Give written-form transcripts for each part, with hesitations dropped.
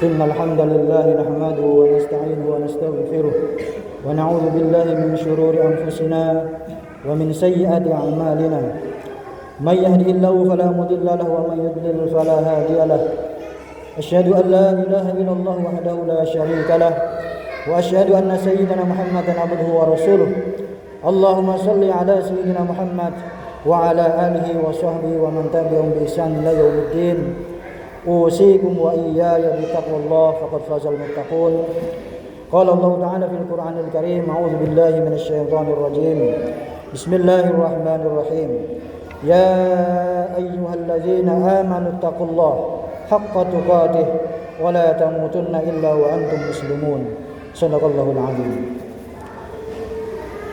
إن الحمد لله نحمده ونستعينه ونستغفره ونعوذ بالله من شرور أنفسنا ومن سيئات أعمالنا من يهده الله فلا مضل له ومن يضلل فلا هادي له أشهد أن لا إله إلا الله وحده لا شريك له وأشهد أن سيدنا محمدا عبده ورسوله اللهم صل على سيدنا محمد وعلى آله وصحبه ومن تبعهم بإحسان إلى يوم الدين أوصيكم وإياي بتقوى الله فقد فاز المتقون قال الله تعالى في القرآن الكريم أعوذ بالله من الشيطان الرجيم بسم الله الرحمن الرحيم يا أيها الذين آمنوا اتقوا الله حق تقاته ولا تموتن إلا وأنتم مسلمون Sadaqallahul azim.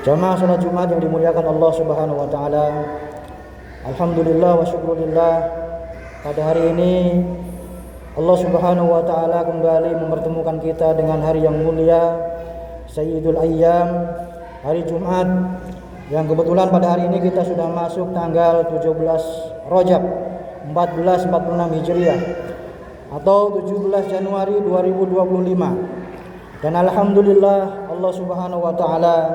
Jamaah salat Jumat yang dimuliakan Allah Subhanahu wa taala. Alhamdulillah wa syukurillah, pada hari ini Allah Subhanahu wa taala kembali mempertemukan kita dengan hari yang mulia, Sayyidul Ayyam, hari Jumat, yang kebetulan pada hari ini kita sudah masuk tanggal 17 Rajab 1446 Hijriah atau 17 Januari 2025. Dan alhamdulillah Allah Subhanahu wa taala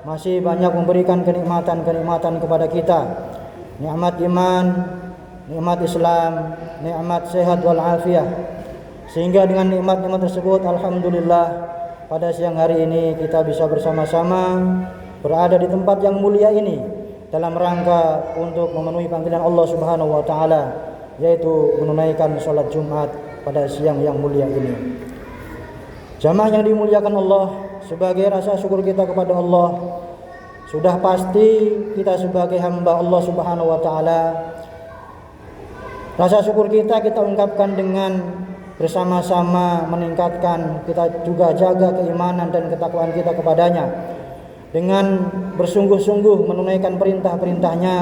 masih banyak memberikan kenikmatan-kenikmatan kepada kita. Nikmat iman, nikmat Islam, nikmat sehat wal afiah. Sehingga dengan nikmat-nikmat tersebut alhamdulillah pada siang hari ini kita bisa bersama-sama berada di tempat yang mulia ini dalam rangka untuk memenuhi panggilan Allah Subhanahu wa taala, yaitu menunaikan salat Jumat pada siang yang mulia ini. Jamaah yang dimuliakan Allah, sebagai rasa syukur kita kepada Allah, sudah pasti kita sebagai hamba Allah Subhanahu wa taala, rasa syukur kita ungkapkan dengan bersama-sama meningkatkan, kita juga jaga keimanan dan ketakwaan kita kepadanya dengan bersungguh-sungguh menunaikan perintah-perintahnya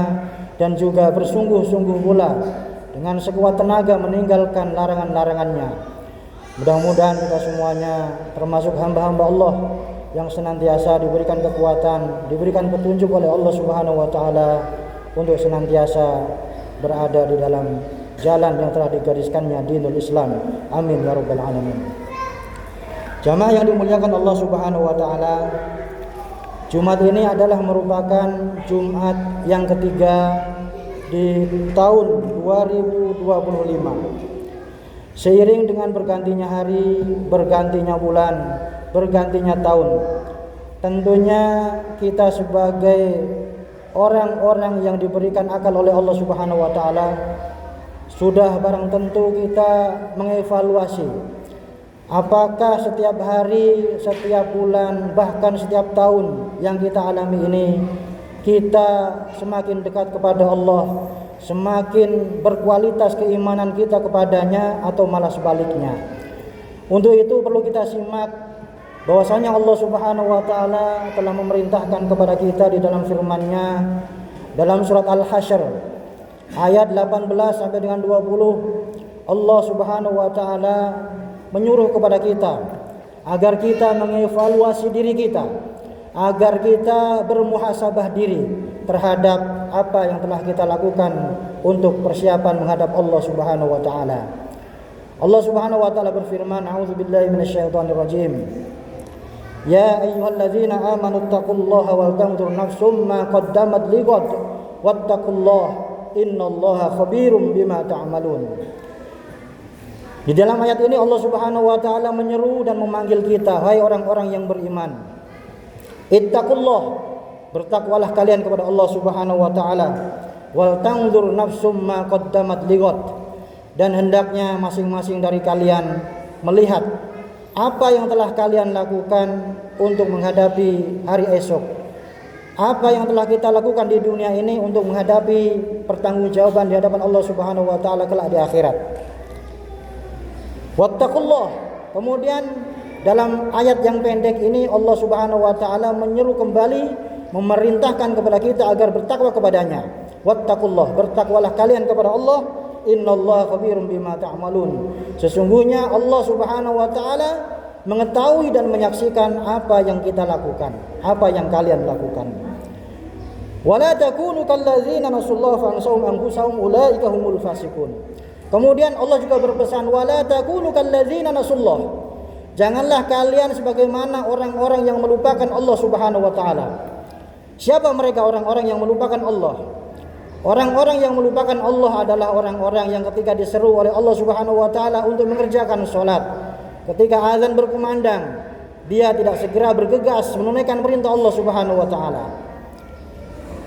dan juga bersungguh-sungguh pula dengan sekuat tenaga meninggalkan larangan-larangannya. Mudah-mudahan kita semuanya termasuk hamba-hamba Allah yang senantiasa diberikan kekuatan, diberikan petunjuk oleh Allah Subhanahu wa taala untuk senantiasa berada di dalam jalan yang telah digariskannya dinul Islam. Amin ya rabbal alamin. Jamaah yang dimuliakan Allah Subhanahu wa taala, Jumat ini adalah merupakan Jumat yang ketiga di tahun 2025. Seiring dengan bergantinya hari, bergantinya bulan, bergantinya tahun, tentunya kita sebagai orang-orang yang diberikan akal oleh Allah Subhanahu wa taala sudah barang tentu kita mengevaluasi apakah setiap hari, setiap bulan, bahkan setiap tahun yang kita alami ini kita semakin dekat kepada Allah, semakin berkualitas keimanan kita kepadanya, atau malah sebaliknya. Untuk itu perlu kita simak bahwasanya Allah Subhanahu wa taala telah memerintahkan kepada kita di dalam firman-Nya dalam surat Al-Hasyr ayat 18 sampai dengan 20. Allah Subhanahu wa taala menyuruh kepada kita agar kita mengevaluasi diri kita, agar kita bermuhasabah diri terhadap apa yang telah kita lakukan untuk persiapan menghadap Allah Subhanahu wa taala. Allah Subhanahu wa taala berfirman, a'udzubillahi minasyaitonir rajim. Ya ayyuhalladzina amanu taqullaha wal tanzur nafsum ma qaddamat lighad wattaqullaha innallaha khabirum bima ta'malun. Di dalam ayat ini Allah Subhanahu wa taala menyeru dan memanggil kita, hai orang-orang yang beriman, ittaqullah, bertakwalah kalian kepada Allah Subhanahu wa taala, wal tanzur nafsum ma qaddamat lighad, dan hendaknya masing-masing dari kalian melihat apa yang telah kalian lakukan untuk menghadapi hari esok. Apa yang telah kita lakukan di dunia ini untuk menghadapi pertanggungjawaban di hadapan Allah Subhanahu wa taala kelak di akhirat. Wattaqullah. Kemudian dalam ayat yang pendek ini Allah Subhanahu wa taala menyeru kembali, memerintahkan kepada kita agar bertakwa kepadanya. Wattaqullah, bertakwalah kalian kepada Allah, innallaha khabirum bima ta'malun. Sesungguhnya Allah Subhanahu wa taala mengetahui dan menyaksikan apa yang kita lakukan, apa yang kalian lakukan. Wala takunu kallazina nasullaha fa ansahum anfusahum ulaika humul fasiqun. Kemudian Allah juga berpesan, wala takunu kalladzina nasullah. Janganlah kalian sebagaimana orang-orang yang melupakan Allah Subhanahu wa taala. Siapa mereka orang-orang yang melupakan Allah? Orang-orang yang melupakan Allah adalah orang-orang yang ketika diseru oleh Allah Subhanahu wa taala untuk mengerjakan salat, ketika azan berkumandang, dia tidak segera bergegas menunaikan perintah Allah Subhanahu wa taala.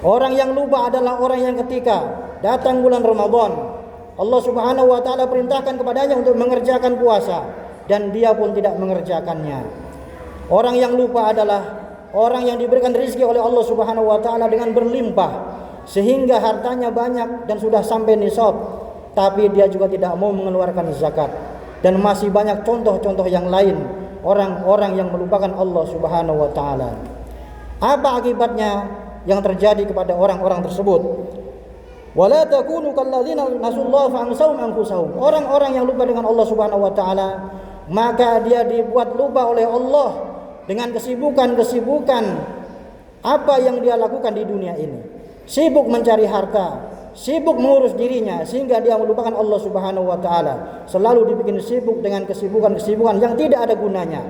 Orang yang lupa adalah orang yang ketika datang bulan Ramadan, Allah Subhanahu wa taala perintahkan kepadanya untuk mengerjakan puasa dan dia pun tidak mengerjakannya. Orang yang lupa adalah orang yang diberikan rezeki oleh Allah Subhanahu wa taala dengan berlimpah sehingga hartanya banyak dan sudah sampai nisab, tapi dia juga tidak mau mengeluarkan zakat. Dan masih banyak contoh-contoh yang lain orang-orang yang melupakan Allah Subhanahu wa taala. Apa akibatnya yang terjadi kepada orang-orang tersebut? Wala takunu kalladzina nasullaha fa'ansahum anfusahum. Orang-orang yang lupa dengan Allah Subhanahu wa taala, maka dia dibuat lupa oleh Allah dengan kesibukan-kesibukan apa yang dia lakukan di dunia ini. Sibuk mencari harta, sibuk mengurus dirinya sehingga dia melupakan Allah Subhanahu wa taala. Selalu dibikin sibuk dengan kesibukan-kesibukan yang tidak ada gunanya.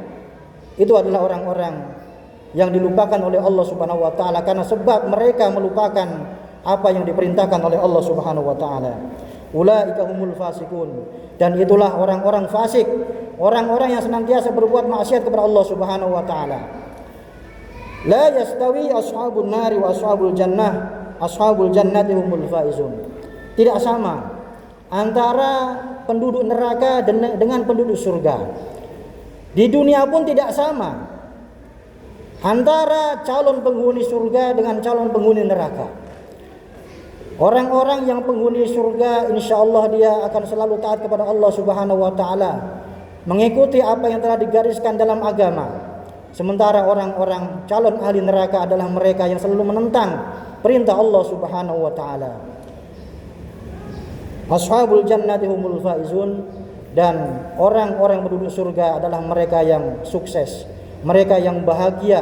Itu adalah orang-orang yang dilupakan oleh Allah Subhanahu wa taala karena sebab mereka melupakan apa yang diperintahkan oleh Allah Subhanahu wa taala. Ulaika humul fasikun. Dan itulah orang-orang fasik, orang-orang yang senantiasa berbuat maksiat kepada Allah Subhanahu wa taala. La yastawi ashabun nari wa ashabul jannah. Ashabul jannati humul faizun. Tidak sama antara penduduk neraka dengan penduduk surga. Di dunia pun tidak sama antara calon penghuni surga dengan calon penghuni neraka. Orang-orang yang penghuni surga insyaallah dia akan selalu taat kepada Allah Subhanahu wa taala, mengikuti apa yang telah digariskan dalam agama. Sementara orang-orang calon ahli neraka adalah mereka yang selalu menentang perintah Allah Subhanahu wa taala. Ashabul jannati humul faizun. Dan orang-orang penduduk surga adalah mereka yang sukses, mereka yang bahagia,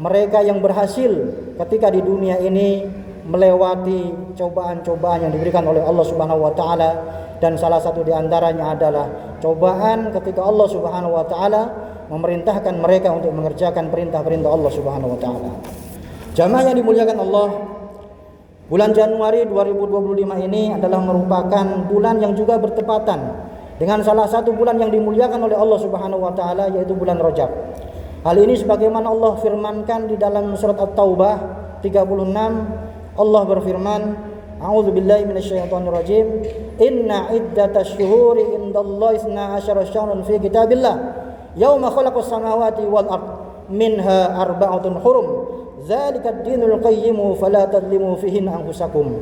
mereka yang berhasil ketika di dunia ini melewati cobaan-cobaan yang diberikan oleh Allah Subhanahu wa taala. Dan salah satu di antaranya adalah cobaan ketika Allah Subhanahu wa taala memerintahkan mereka untuk mengerjakan perintah-perintah Allah Subhanahu wa taala. Jamaah yang dimuliakan Allah, bulan Januari 2025 ini adalah merupakan bulan yang juga bertepatan dengan salah satu bulan yang dimuliakan oleh Allah Subhanahu wa taala, yaitu bulan Rajab. Hal ini sebagaimana Allah firmankan di dalam surat At-Taubah 36. Allah berfirman, a'udzubillahi minasyaitonirrajim, inna iddatash syuhuri indallahi 12 syahrun fi kitabillah yauma khalaqas samawati wal ard minha arba'atun hurum dzalika ad-dinul qayyim fala tadlimu fihin anfusakum.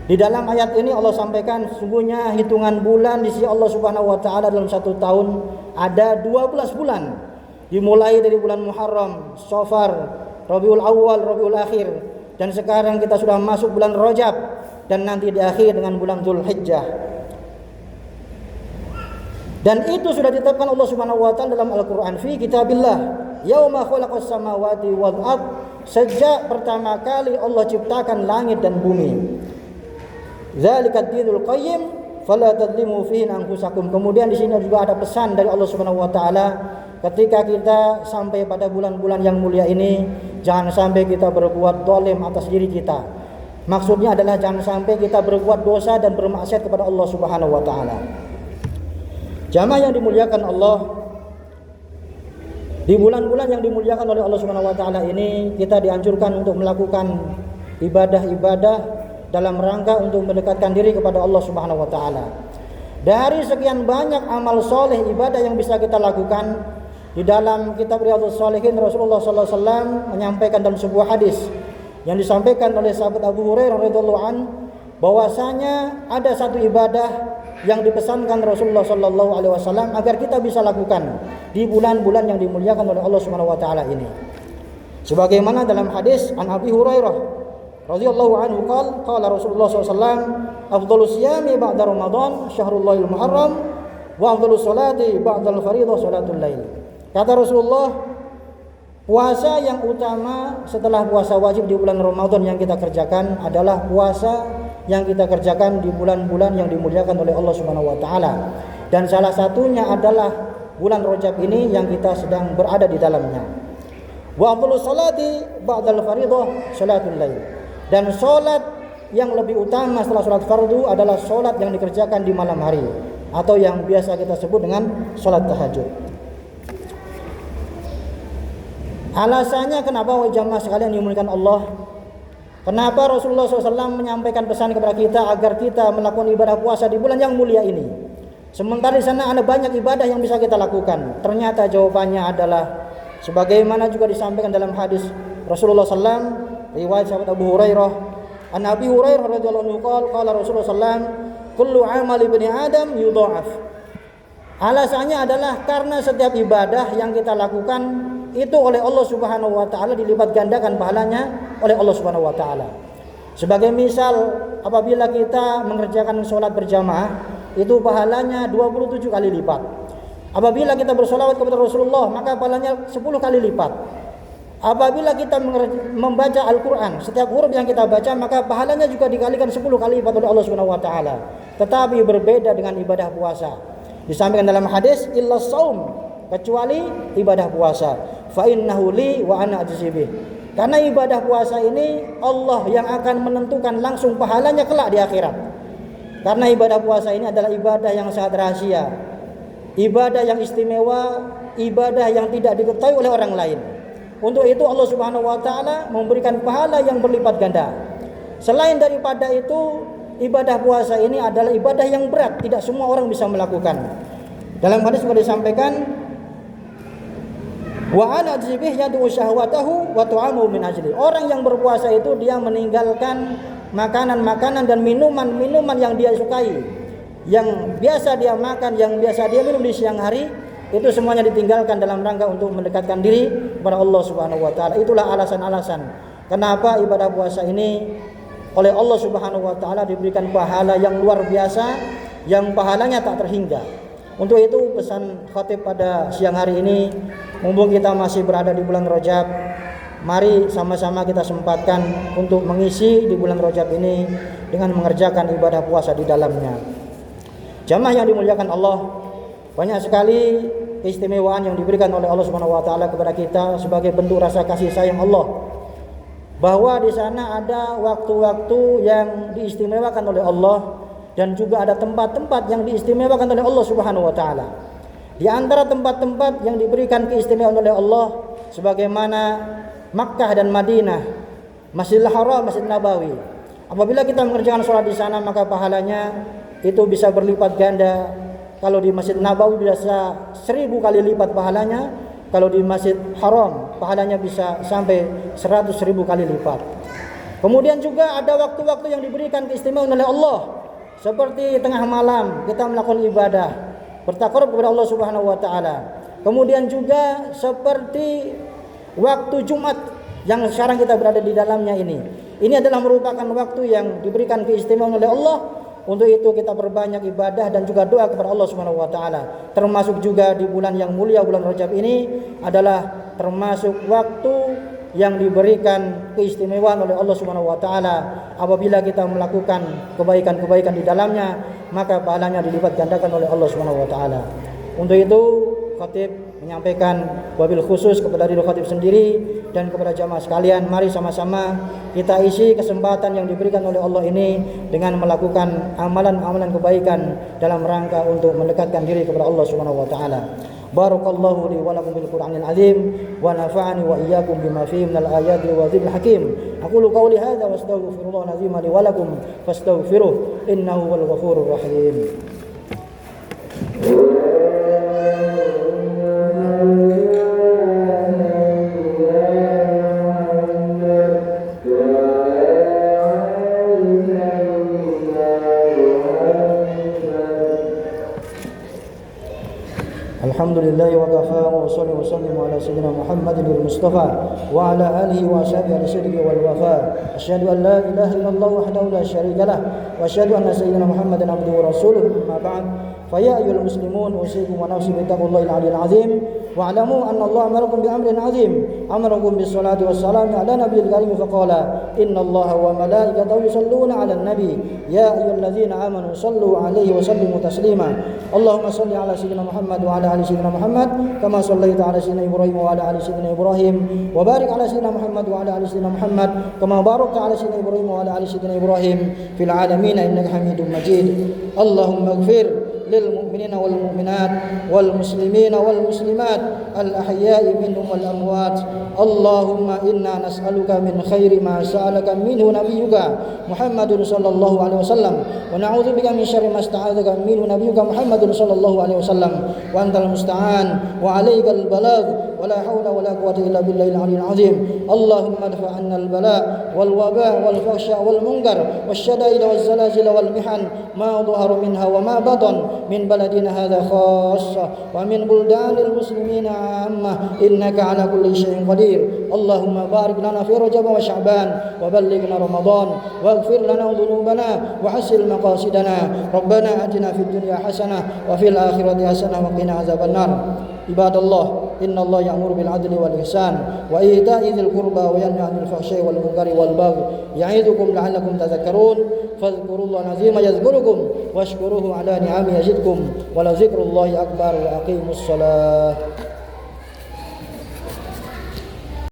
Di dalam ayat ini Allah sampaikan sesungguhnya hitungan bulan di sisi Allah Subhanahu wa taala dalam satu tahun ada 12 bulan. Dimulai dari bulan Muharram, Safar, Rabiul Awal, Rabiul Akhir, dan sekarang kita sudah masuk bulan Rajab dan nanti diakhiri dengan bulan Dzulhijjah. Dan itu sudah ditetapkan Allah Subhanahu wa taala dalam Al-Qur'an fi kitabillah yauma khalaqas samawati wal ard, sejak pertama kali Allah ciptakan langit dan bumi. Zalikad dinul qayyim fala tadlimu fihi anfusakum. Kemudian di sini juga ada pesan dari Allah Subhanahu wa taala, ketika kita sampai pada bulan-bulan yang mulia ini, jangan sampai kita berbuat zalim atas diri kita. Maksudnya adalah jangan sampai kita berbuat dosa dan bermaksiat kepada Allah Subhanahu wa taala. Jamaah yang dimuliakan Allah, di bulan-bulan yang dimuliakan oleh Allah Subhanahu wa taala ini kita dianjurkan untuk melakukan ibadah-ibadah dalam rangka untuk mendekatkan diri kepada Allah Subhanahu wa taala. Dari sekian banyak amal soleh ibadah yang bisa kita lakukan, di dalam kitab Riyadhus Shalihin Rasulullah sallallahu alaihi wasallam menyampaikan dalam sebuah hadis yang disampaikan oleh sahabat Abu Hurairah radhiyallahu an, bahwasanya ada satu ibadah yang dipesankan Rasulullah sallallahu alaihi wasallam agar kita bisa lakukan di bulan-bulan yang dimuliakan oleh Allah Subhanahu wa taala ini. Sebagaimana dalam hadis an Abi Hurairah radhiyallahu anhu qala Rasulullah sallallahu alaihi wasallam, afdhalus siyami ba'da Ramadan syahrullahil muharram wa afdhalus salati ba'dal fardhi salatul lail. Kata Rasulullah, puasa yang utama setelah puasa wajib di bulan Ramadan yang kita kerjakan adalah puasa yang kita kerjakan di bulan-bulan yang dimuliakan oleh Allah Subhanahu wa taala. Dan salah satunya adalah bulan Rajab ini yang kita sedang berada di dalamnya. Wa afdhalus salati ba'dal fardhah salatul lail. Dan salat yang lebih utama setelah salat fardu adalah salat yang dikerjakan di malam hari atau yang biasa kita sebut dengan salat tahajud. Alasannya kenapa jamaah sekalian dimuliakan Allah? Kenapa Rasulullah SAW menyampaikan pesan kepada kita agar kita melakukan ibadah puasa di bulan yang mulia ini? Sementara di sana ada banyak ibadah yang bisa kita lakukan. Ternyata jawabannya adalah sebagaimana juga disampaikan dalam hadis Rasulullah SAW, riwayat sahabat Abu Hurairah. An Abi Hurairah radhiyallahu anhu qala Rasulullah SAW, kullu amali ibni Adam yudha'af. Alasannya adalah karena setiap ibadah yang kita lakukan itu oleh Allah Subhanahu wa taala dilipat gandakan pahalanya oleh Allah Subhanahu wa taala. Sebagai misal, apabila kita mengerjakan sholat berjamaah, itu pahalanya 27 kali lipat. Apabila kita bersolawat kepada Rasulullah, maka pahalanya 10 kali lipat. Apabila kita membaca Al-Quran, setiap huruf yang kita baca, maka pahalanya juga dikalikan 10 kali lipat oleh Allah Subhanahu wa taala. Tetapi berbeda dengan ibadah puasa. Disampaikan dalam hadis, illa shaum, kecuali ibadah puasa, fa innahu li wa ana ajzi bih. Karena ibadah puasa ini Allah yang akan menentukan langsung pahalanya kelak di akhirat. Karena ibadah puasa ini adalah ibadah yang sangat rahasia, ibadah yang istimewa, ibadah yang tidak diketahui oleh orang lain. Untuk itu Allah Subhanahu wa taala memberikan pahala yang berlipat ganda. Selain daripada itu, ibadah puasa ini adalah ibadah yang berat, tidak semua orang bisa melakukan. Dalam hadis juga disampaikan, wa ana ajzibih yadu syahwatahu wa tu'amu min ajli. Orang yang berpuasa itu dia meninggalkan makanan-makanan dan minuman-minuman yang dia sukai, yang biasa dia makan, yang biasa dia minum di siang hari, itu semuanya ditinggalkan dalam rangka untuk mendekatkan diri kepada Allah Subhanahu wa taala. Itulah alasan-alasan kenapa ibadah puasa ini oleh Allah Subhanahu wa taala diberikan pahala yang luar biasa, yang pahalanya tak terhingga. Untuk itu pesan khatib pada siang hari ini, mumpung kita masih berada di bulan Rajab, mari sama-sama kita sempatkan untuk mengisi di bulan Rajab ini dengan mengerjakan ibadah puasa di dalamnya. Jamaah yang dimuliakan Allah, banyak sekali keistimewaan yang diberikan oleh Allah Subhanahu wa taala kepada kita sebagai bentuk rasa kasih sayang Allah. Bahwa di sana ada waktu-waktu yang diistimewakan oleh Allah dan juga ada tempat-tempat yang diistimewakan oleh Allah Subhanahu wa taala. Di antara tempat-tempat yang diberikan keistimewaan oleh Allah sebagaimana Makkah dan Madinah, Masjidil Haram, Masjid Nabawi. Apabila kita mengerjakan sholat di sana, maka pahalanya itu bisa berlipat ganda. Kalau di Masjid Nabawi bisa 1000 kali lipat pahalanya, kalau di Masjid Haram pahalanya bisa sampai 100.000 kali lipat. Kemudian juga ada waktu-waktu yang diberikan keistimewaan oleh Allah, seperti tengah malam kita melakukan ibadah, bertakarub kepada Allah Subhanahu wa taala. Kemudian juga seperti waktu Jumat yang sekarang kita berada di dalamnya ini. Ini adalah merupakan waktu yang diberikan keistimewaan oleh Allah. Untuk itu kita perbanyak ibadah dan juga doa kepada Allah Subhanahu wa taala. Termasuk juga di bulan yang mulia, bulan Rajab ini adalah termasuk waktu yang diberikan keistimewaan oleh Allah Subhanahu wa taala. Apabila kita melakukan kebaikan-kebaikan di dalamnya, maka pahalanya dilipat gandakan oleh Allah Subhanahu wa taala. Untuk itu khatib menyampaikan wabil khusus kepada diri khatib sendiri dan kepada jamaah sekalian, mari sama-sama kita isi kesempatan yang diberikan oleh Allah ini dengan melakukan amalan-amalan kebaikan dalam rangka untuk mendekatkan diri kepada Allah Subhanahu wa taala. Barakallahu li wa lakum bil Qur'anil azim wa nafa'ani wa iyyakum bima fihi minal ayati wa dhikril hakim. Aqulu qawli hadza wa astaghfirullahal azim li wa lakum fastaghfiruh innahu wal ghafurur rahim. Alhamdulillahi wa kafa wa sallallahu wa sallam ala sayyidina Muhammadin al-Mustafa wa ala alihi wa ashabihi al-sidqi wal wafa. Asyhadu an la ilaha illallah wahdahu la syarika lah wa asyhadu anna sayyidina Muhammadan abduhu wa rasuluh. Amma ba'd. Fa ya ayyuhal muslimun usikum wa nafsi bi taqwallahil 'aliyyil 'azim. wa'lamu anna Allah amarakum bi amrin 'azim, amarakum bis salati was salami ala nabiyil karim faqala innallaha wa malaikatahu yusalluna 'alan nabi ya ayyuhalladzina amanu sallu 'alaihi wa sallimu taslima. Allahumma salli 'ala sayyidina Muhammad wa 'ala ali sayyidina Muhammad kama shallaita 'ala sayyidina Ibrahim wa 'ala ali sayyidina Ibrahim wa barik 'ala sayyidina Muhammad wa 'ala ali sayyidina Muhammad kama barakta 'ala sayyidina Ibrahim wa 'ala ali sayyidina Ibrahim fil 'alamin innaka Hamidum Majid. Allahumma ighfir للمؤمنين والمؤمنات والمسلمين والمسلمات الأحياء منهم والأموات. اللهم إنا نسألك من خير ما سألك منه نبيك محمد صلى الله عليه وسلم ونعوذ بك من شر ما استعاذك منه نبيك محمد صلى الله عليه وسلم وأنت المستعان وعليك البلاغ ولا حول ولا قوة إلا بالله العلي العظيم. اللهم ادفع عنا البلاء والوباء والفحشاء والمنكر والشدائد والزلازل والمحن ما ظهر منها وما بطن من بلدنا هذا خاصة ومن بلدان المسلمين عامة إنك على كل شيء قدير. اللهم بارك لنا في رجب وشعبان وبلغنا رمضان واغفر لنا ذنوبنا وحسن مقاصدنا. ربنا آتنا في الدنيا حسنة وفي الآخرة حسنة وقنا عذاب النار. عباد الله إن الله يأمر بالعدل والإحسان وإيتاء ذي القربى وينهى عن الفحشاء والمنكر والبغي يعظكم لعلكم تذكرون. فاذكروا الله العظيم يذكركم واشكروه على نعمه يزدكم ولذكر الله أكبر وأقيموا الصلاة.